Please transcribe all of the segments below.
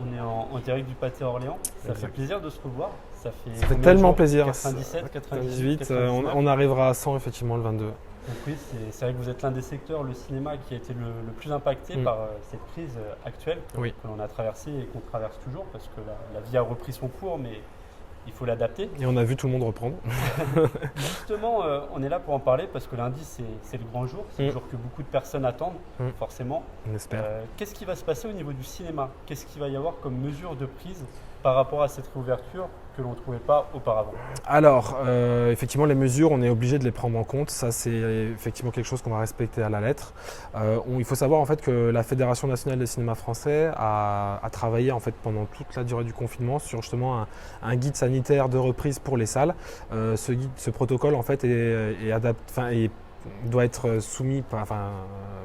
On est en direct du Pâté Orléans. Ça fait plaisir de se revoir. Ça Ça fait combien de tellement jours plaisir. 97, 98, 99. on arrivera à 100 effectivement le 22. Donc oui, c'est vrai que vous êtes l'un des secteurs, le cinéma, qui a été le plus impacté par cette crise actuelle Oui. que l'on a traversée et qu'on traverse toujours parce que la vie a repris son cours, mais il faut l'adapter. Et on a vu tout le monde reprendre. Justement, on est là pour en parler parce que lundi, c'est le grand jour. C'est le jour que beaucoup de personnes attendent, forcément. On espère. Qu'est-ce qui va se passer au niveau du cinéma? Qu'est-ce qu'il va y avoir comme mesure de prise par rapport à cette réouverture que l'on ne trouvait pas auparavant? Alors, effectivement, les mesures, on est obligé de les prendre en compte. Ça, c'est effectivement quelque chose qu'on va respecter à la lettre. Il faut savoir en fait que la Fédération nationale des cinémas français a travaillé en fait pendant toute la durée du confinement sur justement un guide sanitaire de reprise pour les salles. Ce protocole en fait doit être soumis,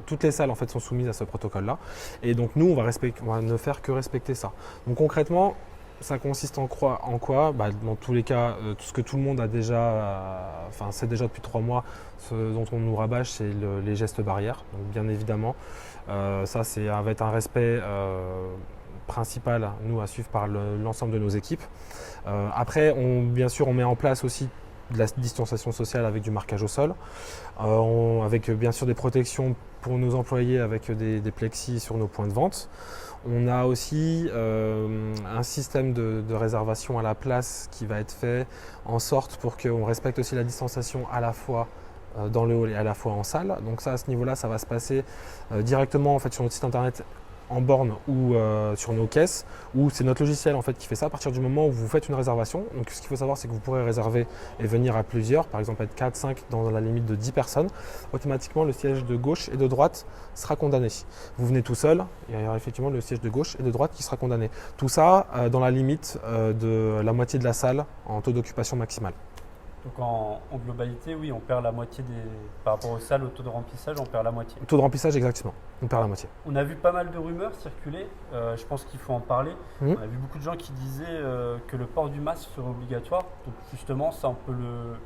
toutes les salles en fait sont soumises à ce protocole-là. Et donc nous, on va ne faire que respecter ça. Donc concrètement, ça consiste en quoi? Dans tous les cas, tout ce que tout le monde a déjà, c'est déjà depuis 3 mois, ce dont on nous rabâche, c'est les gestes barrières. Donc bien évidemment, ça va être un respect principal, nous, à suivre par l'ensemble de nos équipes. Après, bien sûr, on met en place aussi de la distanciation sociale avec du marquage au sol, avec bien sûr des protections pour nos employés avec des plexis sur nos points de vente. On a aussi un système de réservation à la place qui va être fait en sorte pour qu'on respecte aussi la distanciation à la fois dans le hall et à la fois en salle. Donc ça, à ce niveau-là, ça va se passer directement en fait, sur notre site internet en borne ou sur nos caisses, où c'est notre logiciel en fait qui fait ça à partir du moment où vous faites une réservation. Donc ce qu'il faut savoir, c'est que vous pourrez réserver et venir à plusieurs, par exemple être 4, 5 dans la limite de 10 personnes. Automatiquement, le siège de gauche et de droite sera condamné. Vous venez tout seul, il y aura effectivement le siège de gauche et de droite qui sera condamné. Tout ça dans la limite de la moitié de la salle en taux d'occupation maximale. Donc en globalité, oui, on perd la moitié par rapport aux salles, au taux de remplissage, on perd la moitié. Le taux de remplissage, exactement, on perd la moitié. On a vu pas mal de rumeurs circuler, je pense qu'il faut en parler. On a vu beaucoup de gens qui disaient que le port du masque serait obligatoire. Donc justement, ça on peut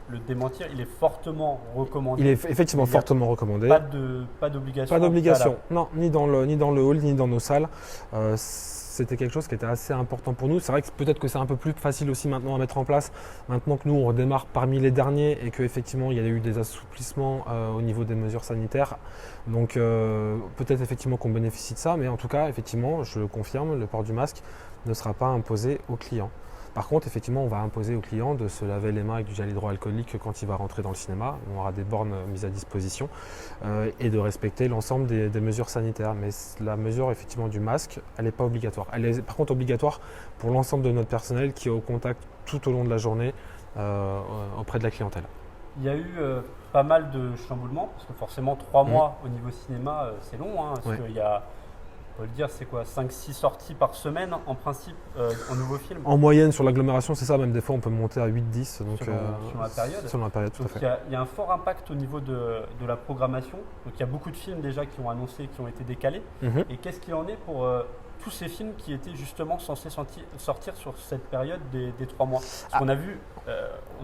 le démentir, il est fortement recommandé. Il est effectivement fortement recommandé. Pas d'obligation. Pas d'obligation, non, ni dans le hall, ni dans nos salles. C'était quelque chose qui était assez important pour nous. C'est vrai que peut-être que c'est un peu plus facile aussi maintenant à mettre en place, maintenant que nous on redémarre parmi les derniers et qu'effectivement il y a eu des assouplissements au niveau des mesures sanitaires. Donc peut-être effectivement qu'on bénéficie de ça, mais en tout cas effectivement, je le confirme, le port du masque ne sera pas imposé aux clients. Par contre, effectivement, on va imposer au client de se laver les mains avec du gel hydroalcoolique quand il va rentrer dans le cinéma. On aura des bornes mises à disposition et de respecter l'ensemble des mesures sanitaires. Mais la mesure effectivement du masque, elle n'est pas obligatoire. Elle est par contre obligatoire pour l'ensemble de notre personnel qui est au contact tout au long de la journée auprès de la clientèle. Il y a eu pas mal de chamboulements, parce que forcément 3 mois au niveau cinéma, c'est long. Parce qu'il y a, on peut le dire, c'est quoi, 5-6 sorties par semaine en principe en nouveaux films. En moyenne sur l'agglomération, c'est ça, même des fois on peut monter à 8-10. Selon la période. Selon la période, tout à fait. Il y a un fort impact au niveau de la programmation. Donc il y a beaucoup de films déjà qui ont annoncé, qui ont été décalés. Et qu'est-ce qu'il en est pour tous ces films qui étaient justement censés sortir sur cette période des 3 mois? Parce qu'on a vu,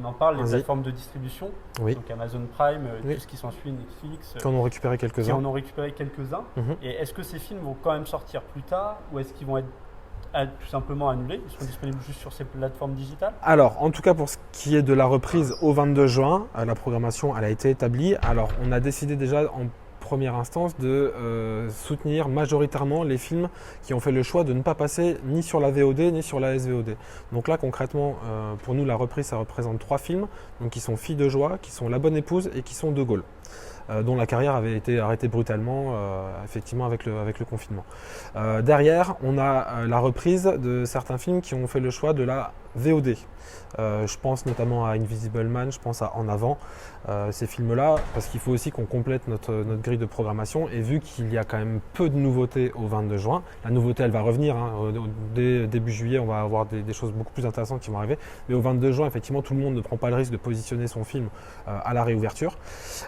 on en parle, les plateformes de distribution, donc Amazon Prime, tout ce qui s'ensuit, Netflix, qui en ont récupéré quelques-uns. Et est-ce que ces films vont quand même sortir plus tard ou est-ce qu'ils vont être tout simplement annulés? Ils seront disponibles juste sur ces plateformes digitales? Alors, en tout cas, pour ce qui est de la reprise au 22 juin, la programmation elle a été établie. Alors, on a décidé déjà en première instance de soutenir majoritairement les films qui ont fait le choix de ne pas passer ni sur la VOD ni sur la SVOD. Donc là concrètement pour nous la reprise ça représente 3 films donc qui sont Filles de joie, qui sont La bonne épouse et qui sont De Gaulle. Dont la carrière avait été arrêtée brutalement effectivement avec le confinement. Derrière, on a la reprise de certains films qui ont fait le choix de la VOD. Je pense notamment à Invisible Man, je pense à En avant, ces films-là, parce qu'il faut aussi qu'on complète notre grille de programmation. Et vu qu'il y a quand même peu de nouveautés au 22 juin, la nouveauté elle va revenir, dès début juillet on va avoir des choses beaucoup plus intéressantes qui vont arriver. Mais au 22 juin, effectivement, tout le monde ne prend pas le risque de positionner son film à la réouverture.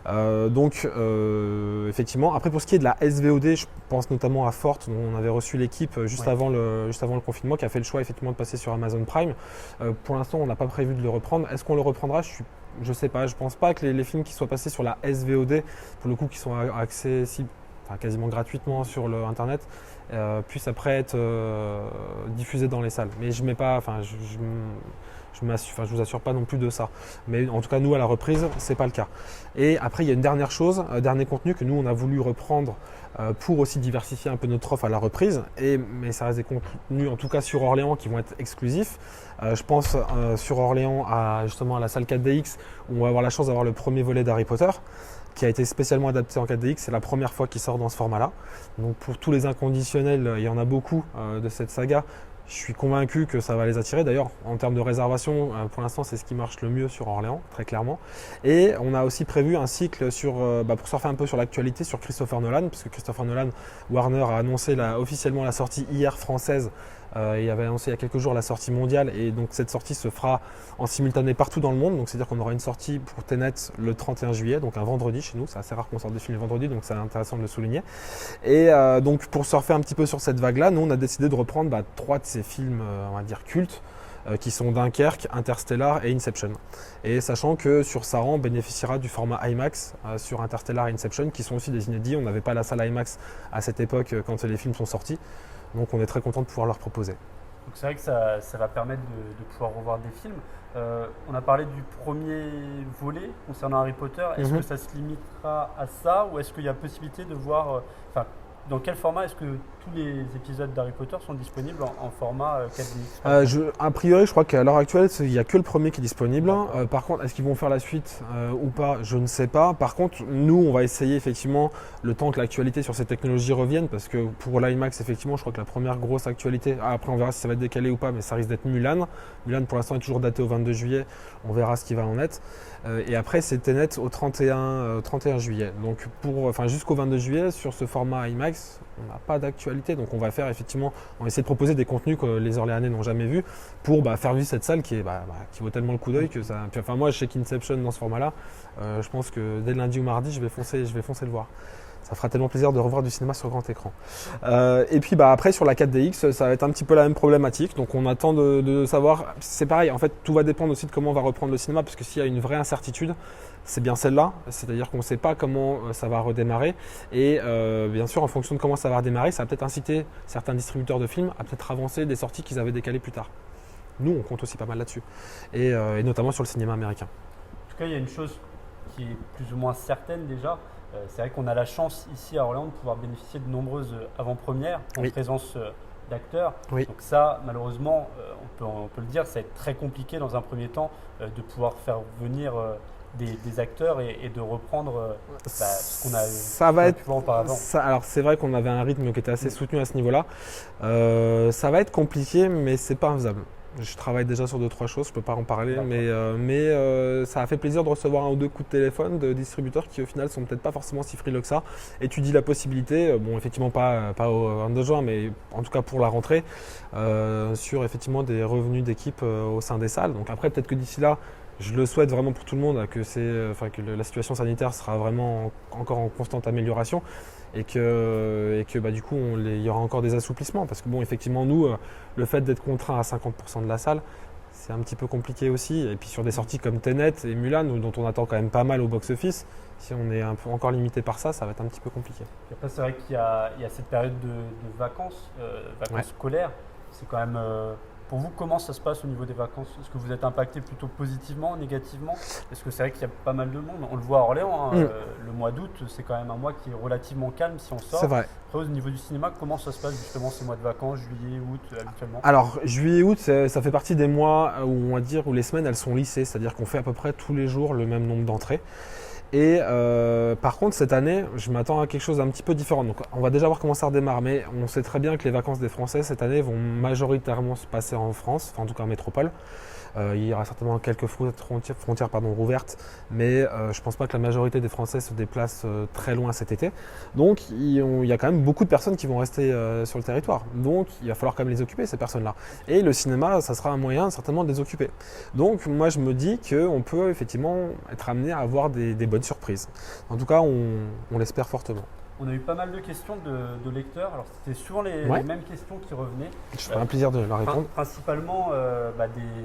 Donc effectivement, après pour ce qui est de la SVOD, je pense notamment à Forte, dont on avait reçu l'équipe juste avant le confinement, qui a fait le choix effectivement de passer sur Amazon Prime. Pour l'instant, on n'a pas prévu de le reprendre. Est-ce qu'on le reprendra? Je sais pas. Je pense pas que les films qui soient passés sur la SVOD, pour le coup, qui sont accessibles quasiment gratuitement sur le internet, puisse après être diffusé dans les salles. Mais je mets pas, je vous assure pas non plus de ça. Mais en tout cas, nous, à la reprise, c'est pas le cas. Et après, il y a une dernière chose, un dernier contenu que nous, on a voulu reprendre pour aussi diversifier un peu notre offre à la reprise. Mais ça reste des contenus, en tout cas sur Orléans, qui vont être exclusifs. Je pense sur Orléans justement à la salle 4DX, où on va avoir la chance d'avoir le premier volet d'Harry Potter, qui a été spécialement adapté en 4DX. C'est la première fois qu'il sort dans ce format-là. Donc pour tous les inconditionnels, il y en a beaucoup de cette saga. Je suis convaincu que ça va les attirer. D'ailleurs, en termes de réservation, pour l'instant, c'est ce qui marche le mieux sur Orléans, très clairement. Et on a aussi prévu un cycle pour surfer un peu sur l'actualité sur Christopher Nolan, puisque Christopher Nolan, Warner a annoncé officiellement la sortie hier française. Il avait annoncé il y a quelques jours la sortie mondiale, et donc cette sortie se fera en simultané partout dans le monde. Donc c'est-à-dire qu'on aura une sortie pour Tenet le 31 juillet, donc un vendredi chez nous. C'est assez rare qu'on sorte des films le vendredi, donc c'est intéressant de le souligner. Et donc pour surfer un petit peu sur cette vague-là, nous on a décidé de reprendre 3 de ces films, on va dire cultes, qui sont Dunkerque, Interstellar et Inception. Et sachant que sur Saran, on bénéficiera du format IMAX sur Interstellar et Inception, qui sont aussi des inédits. On n'avait pas la salle IMAX à cette époque quand les films sont sortis. Donc on est très content de pouvoir leur proposer. Donc c'est vrai que ça va permettre de pouvoir revoir des films. On a parlé du premier volet concernant Harry Potter. Est-ce que ça se limitera à ça, ou est-ce qu'il y a possibilité de voir... dans quel format est-ce que tous les épisodes d'Harry Potter sont disponibles en format 4DX? A priori, je crois qu'à l'heure actuelle, il n'y a que le premier qui est disponible. Par contre, est-ce qu'ils vont faire la suite ou pas? Je ne sais pas. Par contre, nous, on va essayer effectivement, le temps que l'actualité sur ces technologies revienne, parce que pour l'IMAX, effectivement, je crois que la première grosse actualité, après on verra si ça va être décalé ou pas, mais ça risque d'être Mulan. Mulan, pour l'instant, est toujours daté au 22 juillet. On verra ce qui va en être. Et après, c'est Tenet au 31 juillet. Donc, jusqu'au 22 juillet, sur ce format IMAX, on n'a pas d'actualité. Donc, on va essayer de proposer des contenus que les Orléanais n'ont jamais vus pour faire vivre cette salle qui vaut tellement le coup d'œil que ça. Puis, moi, chez Inception dans ce format-là, je pense que dès lundi ou mardi, je vais foncer le voir. Ça fera tellement plaisir de revoir du cinéma sur grand écran. Et puis après sur la 4DX, ça va être un petit peu la même problématique. Donc on attend de savoir, c'est pareil, en fait tout va dépendre aussi de comment on va reprendre le cinéma, parce que s'il y a une vraie incertitude, c'est bien celle-là, c'est-à-dire qu'on ne sait pas comment ça va redémarrer. Et bien sûr, en fonction de comment ça va redémarrer, ça va peut-être inciter certains distributeurs de films à peut-être avancer des sorties qu'ils avaient décalées plus tard. Nous, on compte aussi pas mal là-dessus, et notamment sur le cinéma américain. En tout cas, il y a une chose qui est plus ou moins certaine déjà. C'est vrai qu'on a la chance ici à Orléans de pouvoir bénéficier de nombreuses avant-premières en présence d'acteurs. Oui. Donc ça, malheureusement, on peut le dire, ça va être très compliqué dans un premier temps de pouvoir faire venir des acteurs et de reprendre ce qu'on a pu voir auparavant. Alors c'est vrai qu'on avait un rythme qui était assez soutenu à ce niveau-là. Ça va être compliqué, mais c'est pas infaisable. Je travaille déjà sur 2-3 choses, je ne peux pas en parler, mais ça a fait plaisir de recevoir 1 ou 2 coups de téléphone de distributeurs qui au final sont peut-être pas forcément si frileux que ça. Étudient la possibilité, effectivement pas au 22 juin, mais en tout cas pour la rentrée, sur effectivement des revenus d'équipe au sein des salles. Donc après peut-être que d'ici là, je le souhaite vraiment pour tout le monde, que la situation sanitaire sera vraiment encore en constante amélioration. Et que du coup il y aura encore des assouplissements, parce que effectivement nous le fait d'être contraint à 50% de la salle, c'est un petit peu compliqué aussi. Et puis sur des sorties comme Tenet et Mulan, dont on attend quand même pas mal au box-office, si on est un peu encore limité par ça, ça va être un petit peu compliqué. Et après c'est vrai qu'il y a cette période de vacances scolaires. C'est quand même pour vous, comment ça se passe au niveau des vacances? Est-ce que vous êtes impacté plutôt positivement, négativement? Parce que c'est vrai qu'il y a pas mal de monde. On le voit à Orléans, le mois d'août, c'est quand même un mois qui est relativement calme si on sort. C'est vrai. Après, au niveau du cinéma, comment ça se passe justement ces mois de vacances, juillet, août, habituellement? Alors, juillet, août, ça fait partie des mois où les semaines elles sont lissées, c'est-à-dire qu'on fait à peu près tous les jours le même nombre d'entrées. Et par contre, cette année, je m'attends à quelque chose d'un petit peu différent. Donc, on va déjà voir comment ça redémarre. Mais on sait très bien que les vacances des Français cette année vont majoritairement se passer en France, en tout cas en métropole. Il y aura certainement quelques frontières rouvertes, mais je ne pense pas que la majorité des Français se déplacent très loin cet été. Donc il y a quand même beaucoup de personnes qui vont rester sur le territoire. Donc il va falloir quand même les occuper, ces personnes-là. Et le cinéma, ça sera un moyen certainement de les occuper. Donc moi je me dis qu'on peut effectivement être amené à avoir des bonnes surprises. En tout cas, on l'espère fortement. On a eu pas mal de questions de lecteurs. Alors, c'était souvent les mêmes questions qui revenaient. Je ferai un plaisir de leur répondre. Principalement,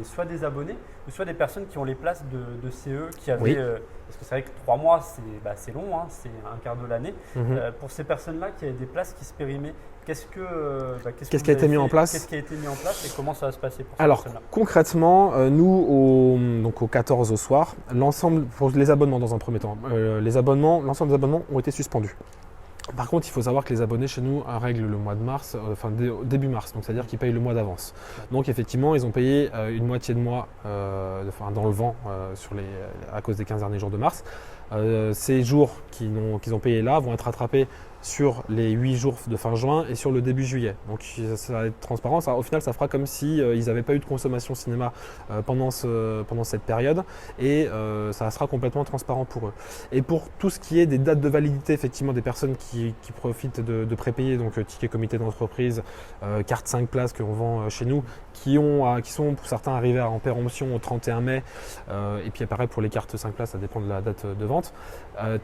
soit des abonnés, ou soit des personnes qui ont les places de CE qui avaient. Parce que c'est vrai que 3 mois, c'est long, hein, c'est un quart de l'année. Pour ces personnes-là qui avaient des places qui se périmaient, qu'est-ce qui a été mis en place? Qu'est-ce qui a été mis en place et comment ça va se passer pour ces personnes-là? Concrètement, nous, au 14 au soir, l'ensemble, pour les abonnements dans un premier temps, l'ensemble des abonnements ont été suspendus. Par contre, il faut savoir que les abonnés chez nous règlent le mois de mars, début mars, donc c'est-à-dire qu'ils payent le mois d'avance. Donc effectivement, ils ont payé une moitié de mois dans le vent à cause des 15 derniers jours de mars. Ces jours qu'ils ont payés là vont être rattrapés sur les 8 jours de fin juin et sur le début juillet. Donc ça va être transparent. Au final, ça fera comme si ils n'avaient pas eu de consommation cinéma pendant cette période et ça sera complètement transparent pour eux. Et pour tout ce qui est des dates de validité, effectivement, des personnes qui profitent de prépayer, donc tickets comité d'entreprise, carte 5 places qu'on vend chez nous, qui sont pour certains arrivés en péremption au 31 mai, et puis pareil pour les cartes 5 places, ça dépend de la date de vente.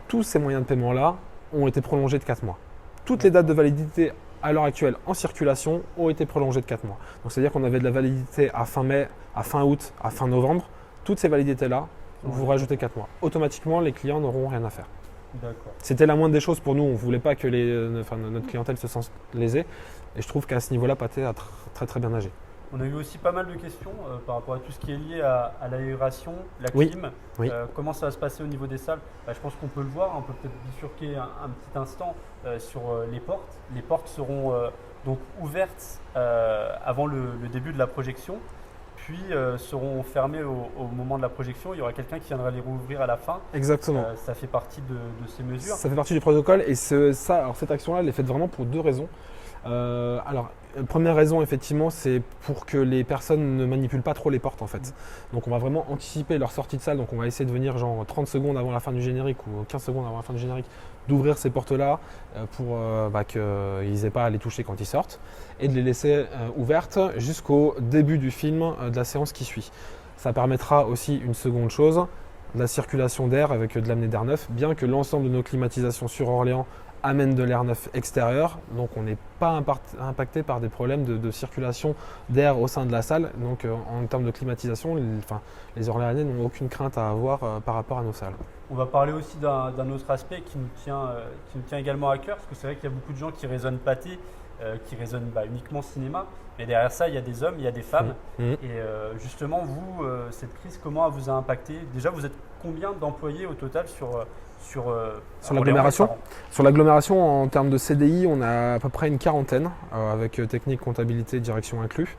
Tous ces moyens de paiement-là ont été prolongés de 4 mois. Toutes les dates de validité à l'heure actuelle en circulation ont été prolongées de 4 mois. Donc c'est-à-dire qu'on avait de la validité à fin mai, à fin août, à fin novembre. Toutes ces validités-là, vous rajoutez 4 mois. Automatiquement, les clients n'auront rien à faire. C'était la moindre des choses pour nous. On ne voulait pas que notre clientèle se sente lésée. Et je trouve qu'à ce niveau-là, Pathé a très très bien nagé. On a eu aussi pas mal de questions par rapport à tout ce qui est lié à l'aération, la clim. Comment ça va se passer au niveau des salles? Je pense qu'on peut le voir, on peut peut-être bifurquer un petit instant sur les portes. Les portes seront donc ouvertes avant le début de la projection, puis seront fermées au moment de la projection. Il y aura quelqu'un qui viendra les rouvrir à la fin. Exactement. Ça fait partie de ces mesures. Ça fait partie du protocole et cette action-là, elle est faite vraiment pour 2 raisons. Première raison, effectivement, c'est pour que les personnes ne manipulent pas trop les portes en fait. Donc on va vraiment anticiper leur sortie de salle. Donc on va essayer de venir genre 30 secondes avant la fin du générique ou 15 secondes avant la fin du générique, d'ouvrir ces portes-là pour qu'ils n'aient pas à les toucher quand ils sortent et de les laisser ouvertes jusqu'au début du film de la séance qui suit. Ça permettra aussi une seconde chose, la circulation d'air avec de l'amener d'air neuf, bien que l'ensemble de nos climatisations sur Orléans amène de l'air neuf extérieur, donc on n'est pas impacté par des problèmes de circulation d'air au sein de la salle. Donc en termes de climatisation, les Orléanais n'ont aucune crainte à avoir par rapport à nos salles. On va parler aussi d'un autre aspect qui nous tient également à cœur, parce que c'est vrai qu'il y a beaucoup de gens qui raisonnent Pathé, qui raisonnent uniquement cinéma, mais derrière ça, il y a des hommes, il y a des femmes. Et justement, vous, cette crise, comment elle vous a impacté? Déjà, vous êtes combien d'employés au total sur l'agglomération? Sur l'agglomération, en termes de CDI, on a à peu près une quarantaine, avec technique, comptabilité, direction inclus.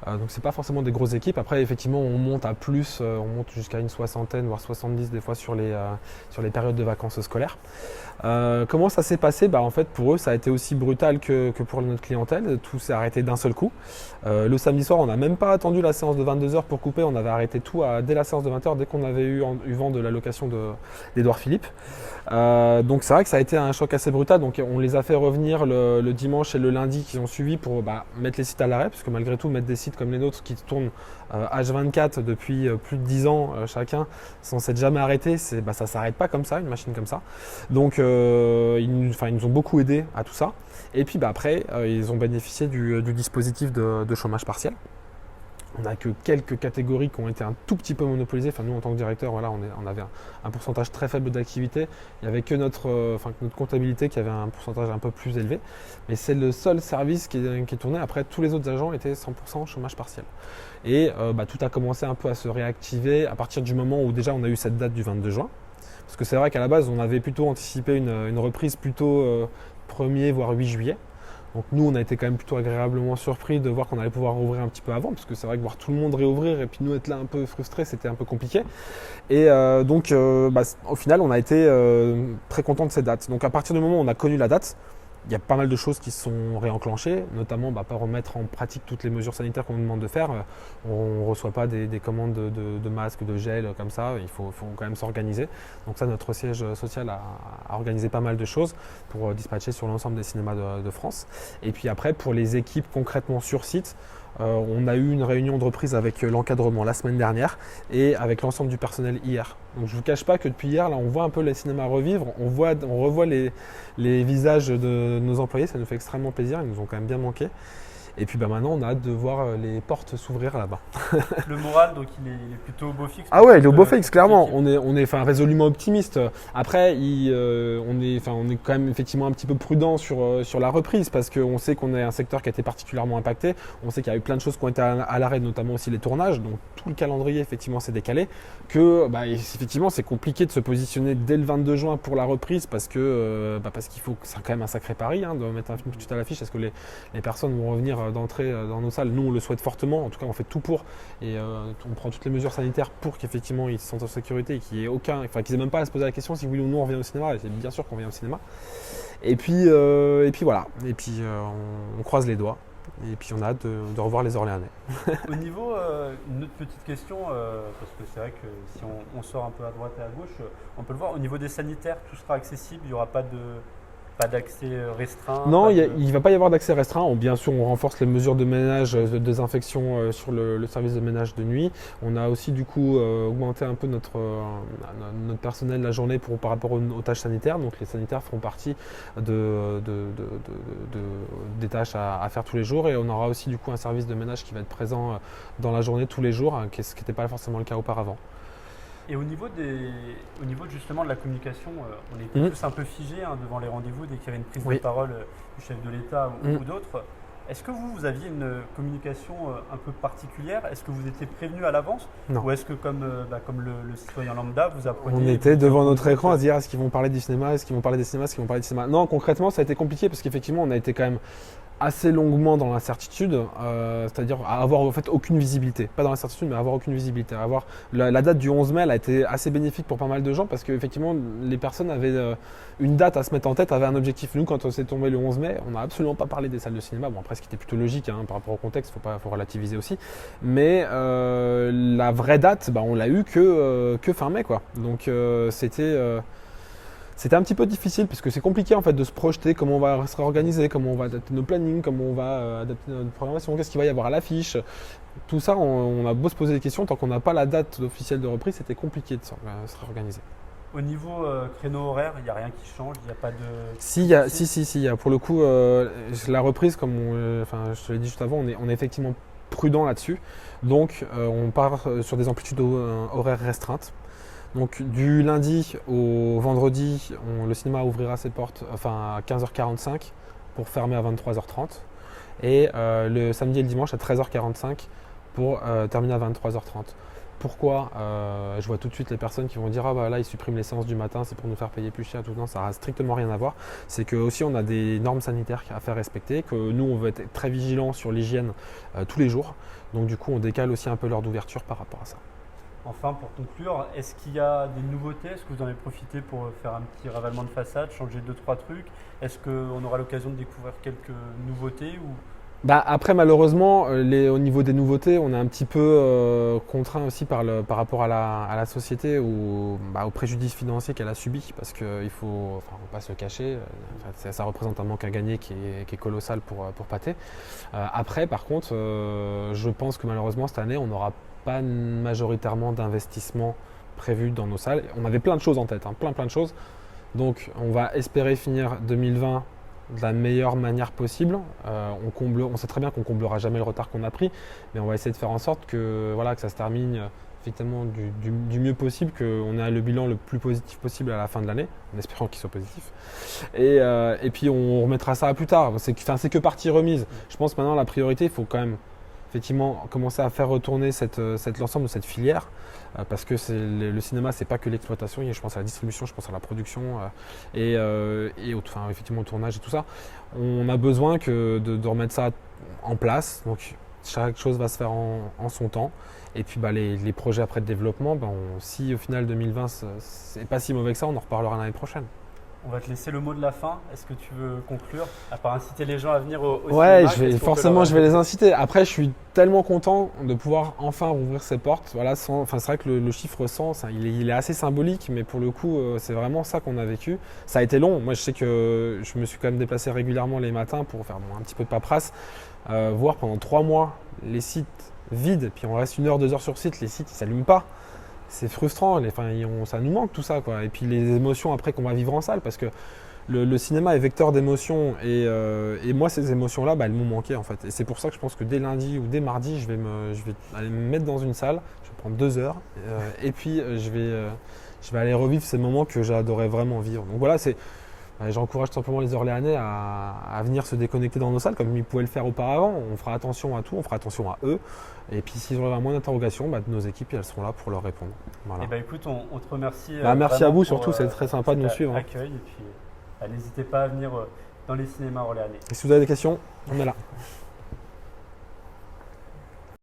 Donc c'est pas forcément des grosses équipes. Après, effectivement, on monte à plus, on monte jusqu'à une soixantaine, voire 70 des fois sur les périodes de vacances scolaires. Comment ça s'est passé? En fait, pour eux, ça a été aussi brutal que pour notre clientèle. Tout s'est arrêté d'un seul coup. Le samedi soir, on n'a même pas attendu la séance de 22h pour couper. On avait arrêté tout dès la séance de 20h, dès qu'on avait eu vent de la location d'Édouard Philippe. Donc c'est vrai que ça a été un choc assez brutal. Donc on les a fait revenir le dimanche et le lundi qui ont suivi pour mettre les sites à l'arrêt, parce que malgré tout, mettre des sites comme les nôtres qui tournent H24 depuis plus de 10 ans chacun, sans s'être jamais arrêté, ça ne s'arrête pas comme ça, une machine comme ça. Donc ils nous ont beaucoup aidé à tout ça. Et puis après, ils ont bénéficié du dispositif de chômage partiel. On n'a que quelques catégories qui ont été un tout petit peu monopolisées. Nous, en tant que directeur, on avait un pourcentage très faible d'activité. Il n'y avait que notre comptabilité qui avait un pourcentage un peu plus élevé. Mais c'est le seul service qui est tourné. Après, tous les autres agents étaient 100% chômage partiel. Et tout a commencé un peu à se réactiver à partir du moment où déjà on a eu cette date du 22 juin. Parce que c'est vrai qu'à la base, on avait plutôt anticipé une reprise plutôt 1er voire 8 juillet. Donc nous, on a été quand même plutôt agréablement surpris de voir qu'on allait pouvoir rouvrir un petit peu avant, parce que c'est vrai que voir tout le monde réouvrir et puis nous être là un peu frustrés, c'était un peu compliqué. Et donc au final, on a été très contents de cette date. Donc à partir du moment où on a connu la date, il y a pas mal de choses qui se sont réenclenchées, notamment pas remettre en pratique toutes les mesures sanitaires qu'on nous demande de faire. On ne reçoit pas des commandes de masques, de gel comme ça, il faut quand même s'organiser. Donc ça, notre siège social a organisé pas mal de choses pour dispatcher sur l'ensemble des cinémas de France. Et puis après, pour les équipes concrètement sur site, On a eu une réunion de reprise avec l'encadrement la semaine dernière et avec l'ensemble du personnel hier. Donc je ne vous cache pas que depuis hier, là, on voit un peu les cinémas revivre, on revoit les visages de nos employés, ça nous fait extrêmement plaisir, ils nous ont quand même bien manqué. Et puis maintenant, on a hâte de voir les portes s'ouvrir là-bas. Le moral, donc il est plutôt au beau fixe. Ah ouais, il est au beau fixe, clairement. On est résolument optimiste. Après, on est quand même effectivement un petit peu prudent sur la reprise parce qu'on sait qu'on est un secteur qui a été particulièrement impacté. On sait qu'il y a eu plein de choses qui ont été à l'arrêt, notamment aussi les tournages. Donc tout le calendrier effectivement s'est décalé. Effectivement, c'est compliqué de se positionner dès le 22 juin pour la reprise parce qu'il faut, c'est quand même un sacré pari de mettre un film tout à l'affiche. Est-ce que les personnes vont revenir d'entrer dans nos salles? Nous, on le souhaite fortement. En tout cas, on fait tout pour et on prend toutes les mesures sanitaires pour qu'effectivement ils se sentent en sécurité et qu'ils n'aient même pas à se poser la question si oui ou non on revient au cinéma. Et c'est bien sûr qu'on vient au cinéma. Et puis voilà. Et puis on croise les doigts. Et puis on a hâte de revoir les Orléanais. Au niveau, une autre petite question, parce que c'est vrai que si on sort un peu à droite et à gauche, on peut le voir, au niveau des sanitaires, tout sera accessible, il n'y aura pas d'accès restreint? Non, il ne va pas y avoir d'accès restreint. Bien sûr, on renforce les mesures de ménage, de désinfection sur le service de ménage de nuit. On a aussi du coup augmenté un peu notre personnel la journée par rapport aux tâches sanitaires. Donc les sanitaires feront partie des tâches à faire tous les jours. Et on aura aussi du coup un service de ménage qui va être présent dans la journée tous les jours, ce qui n'était pas forcément le cas auparavant. Et au niveau justement de la communication, on est tous un peu figés devant les rendez-vous dès qu'il y avait une prise de parole du chef de l'État ou d'autres. Est-ce que vous aviez une communication un peu particulière? Est-ce que vous étiez prévenu à l'avance? Non. Ou est-ce que comme le citoyen lambda, vous appreniez? On était devant notre écran à se dire est-ce qu'ils vont parler du cinéma, est-ce qu'ils vont parler des cinémas, est-ce qu'ils vont parler du cinéma? Non, concrètement, ça a été compliqué parce qu'effectivement, on a été quand même assez longuement dans l'incertitude, c'est-à-dire à avoir en fait aucune visibilité. Pas dans l'incertitude, mais à avoir aucune visibilité. La date du 11 mai elle a été assez bénéfique pour pas mal de gens parce qu'effectivement, les personnes avaient une date à se mettre en tête, avaient un objectif. Nous, quand on s'est tombé le 11 mai, on n'a absolument pas parlé des salles de cinéma. Bon, après, ce qui était plutôt logique par rapport au contexte, faut relativiser aussi. Mais la vraie date, on l'a eu que fin mai, quoi. Donc, c'était un petit peu difficile parce que c'est compliqué en fait de se projeter, comment on va se réorganiser, comment on va adapter nos plannings, comment on va adapter notre programmation, qu'est-ce qu'il va y avoir à l'affiche. Tout ça, on a beau se poser des questions, tant qu'on n'a pas la date officielle de reprise, c'était compliqué de se réorganiser. Au niveau créneau horaire, il n'y a rien qui change, il n'y a pas de… Si, il y a pour le coup, la reprise, comme je te l'ai dit juste avant, on est effectivement prudent là-dessus. Donc on part sur des amplitudes horaires restreintes. Donc du lundi au vendredi, le cinéma ouvrira ses portes à 15h45 pour fermer à 23h30 et le samedi et le dimanche à 13h45 pour terminer à 23h30. Pourquoi je vois tout de suite les personnes qui vont dire là ils suppriment les séances du matin, c'est pour nous faire payer plus cher, tout. Non, ça n'a strictement rien à voir. C'est que aussi on a des normes sanitaires à faire respecter, que nous on veut être très vigilants sur l'hygiène tous les jours. Donc du coup on décale aussi un peu l'heure d'ouverture par rapport à ça. Enfin, pour conclure, est-ce qu'il y a des nouveautés? Est-ce que vous en avez profité pour faire un petit ravalement de façade, changer 2-3 trucs? Est-ce qu'on aura l'occasion de découvrir quelques nouveautés ou… Après, malheureusement, au niveau des nouveautés, on est un petit peu contraint aussi par rapport à la société au préjudice financier qu'elle a subi, parce qu'il ne faut pas se le cacher, ça représente un manque à gagner qui est colossal pour Pathé. Après, par contre, je pense que malheureusement, cette année, on n'aura pas majoritairement d'investissement prévu dans nos salles. On avait plein de choses en tête, plein de choses. Donc, on va espérer finir 2020 de la meilleure manière possible. On sait très bien qu'on comblera jamais le retard qu'on a pris, mais on va essayer de faire en sorte que ça se termine effectivement du mieux possible, qu'on ait le bilan le plus positif possible à la fin de l'année, en espérant qu'il soit positif. Et puis on remettra ça à plus tard. C'est que partie remise. Je pense maintenant la priorité, il faut quand même effectivement commencer à faire retourner l'ensemble de cette filière. Parce que le cinéma, c'est pas que l'exploitation, je pense à la distribution, je pense à la production effectivement au tournage et tout ça. On a besoin de remettre ça en place, donc chaque chose va se faire en son temps. Et puis les projets après de développement, si au final 2020 c'est pas si mauvais que ça, on en reparlera l'année prochaine. On va te laisser le mot de la fin. Est-ce que tu veux conclure, à part inciter les gens à venir au cinéma? Ouais, je vais les inciter. Après, je suis tellement content de pouvoir enfin rouvrir ces portes. Voilà, c'est vrai que le chiffre 100, il est assez symbolique, mais pour le coup, c'est vraiment ça qu'on a vécu. Ça a été long. Moi, je sais que je me suis quand même déplacé régulièrement les matins pour faire un petit peu de paperasse. voir pendant 3 mois les sites vides, puis on reste 1 heure, 2 heures sur site, les sites ils s'allument pas. C'est frustrant, ça nous manque tout ça, quoi. Et puis les émotions après qu'on va vivre en salle, parce que le cinéma est vecteur d'émotions et moi ces émotions-là, elles m'ont manqué en fait. Et c'est pour ça que je pense que dès lundi ou dès mardi, je vais aller me mettre dans une salle, je vais prendre 2 heures et puis je vais aller revivre ces moments que j'adorais vraiment vivre. Donc voilà, j'encourage simplement les Orléanais à venir se déconnecter dans nos salles comme ils pouvaient le faire auparavant. On fera attention à tout, on fera attention à eux. Et puis s'ils ont moins d'interrogations, nos équipes elles seront là pour leur répondre. Voilà. Et écoute, on te remercie. Merci à vous surtout, c'est très sympa de nous suivre. Accueil, et puis n'hésitez pas à venir dans les cinémas orléanais. Et si vous avez des questions, on est là.